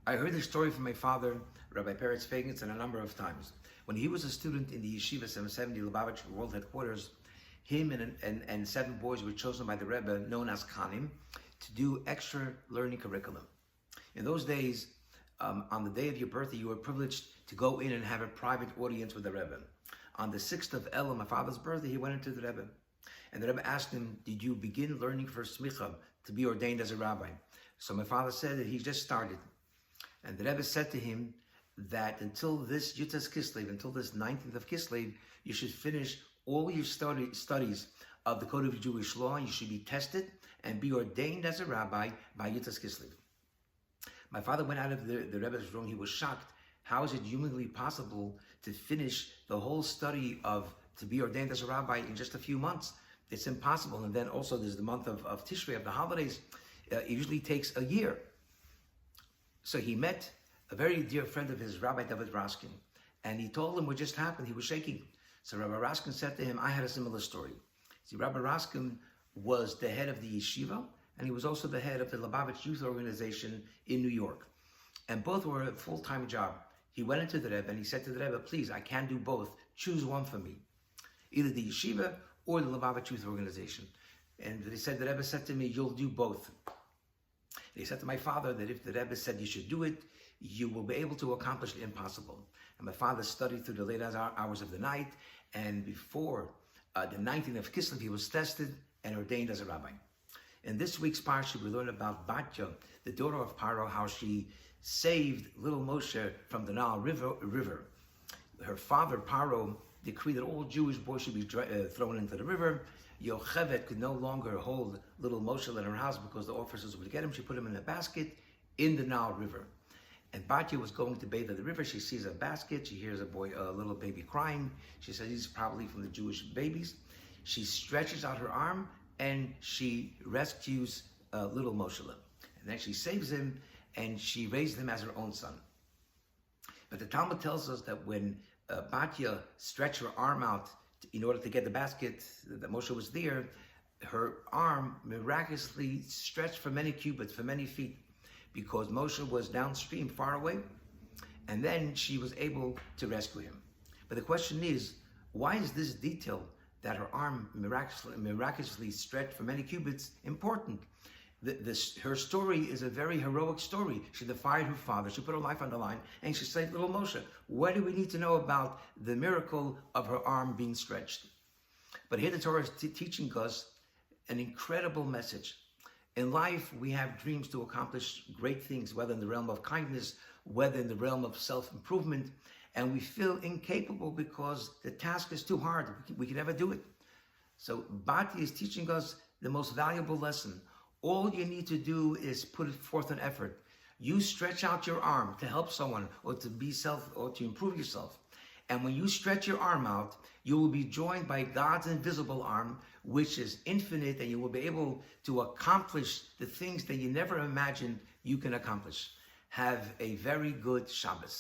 I heard this story from my father, Rabbi Peretz Feigenson, a number of times. When he was a student in the Yeshiva 770 Lubavitch World Headquarters, him and 7 boys were chosen by the Rebbe, known as Kanim, to do extra learning curriculum. In those days, on the day of your birthday, you were privileged to go in and have a private audience with the Rebbe. On the 6th of Elul, my father's birthday, he went into the Rebbe. And the Rebbe asked him, did you begin learning for smicha, to be ordained as a rabbi? So my father said that he just started. And the Rebbe said to him that until this Yutas Kislev, until this 19th of Kislev, you should finish all your studies of the Code of Jewish Law, and you should be tested and be ordained as a rabbi by Yutas Kislev. My father went out of the Rebbe's room. He was shocked. How is it humanly possible to finish the whole study to be ordained as a rabbi in just a few months? It's impossible. And then also there's the month of Tishrei, of the holidays. It usually takes a year. So he met a very dear friend of his, Rabbi David Raskin, and he told him what just happened. He was shaking. So Rabbi Raskin said to him, I had a similar story. See, Rabbi Raskin was the head of the yeshiva, and he was also the head of the Lubavitch Youth Organization in New York. And both were a full-time job. He went into the Rebbe and he said to the Rebbe, please, I can't do both. Choose one for me. Either the yeshiva or the Lubavitch Youth Organization. And he said, the Rebbe said to me, you'll do both. And he said to my father that if the Rebbe said you should do it, you will be able to accomplish the impossible. And my father studied through the late hours of the night, and before the 19th of Kislev, he was tested and ordained as a rabbi. In this week's parsha, we learn about Batya, the daughter of Paro, how she saved little Moshe from the Nile River. Her father, Paro, decreed that all Jewish boys should be thrown into the river. Yocheved could no longer hold little Moshe in her house because the officers would get him. She put him in a basket in the Nile River. And Batya was going to bathe in the river. She sees a basket. She hears a little baby crying. She says he's probably from the Jewish babies. She stretches out her arm and she rescues little Moshe. And then she saves him and she raised him as her own son. But the Talmud tells us that when Batya stretched her arm out in order to get the basket, that Moshe was there, her arm miraculously stretched for many cubits, for many feet, because Moshe was downstream, far away, and then she was able to rescue him. But the question is, why is this detail that her arm miraculously stretched for many cubits important? Her story is a very heroic story. She defied her father, she put her life on the line, and she saved little Moshe. What do we need to know about the miracle of her arm being stretched? But here the Torah is teaching us an incredible message. In life, we have dreams to accomplish great things, whether in the realm of kindness, whether in the realm of self-improvement, and we feel incapable because the task is too hard. We can never do it. So Bati is teaching us the most valuable lesson. All you need to do is put forth an effort. You stretch out your arm to help someone or to improve yourself. And when you stretch your arm out, you will be joined by God's invisible arm, which is infinite, and you will be able to accomplish the things that you never imagined you can accomplish. Have a very good Shabbos.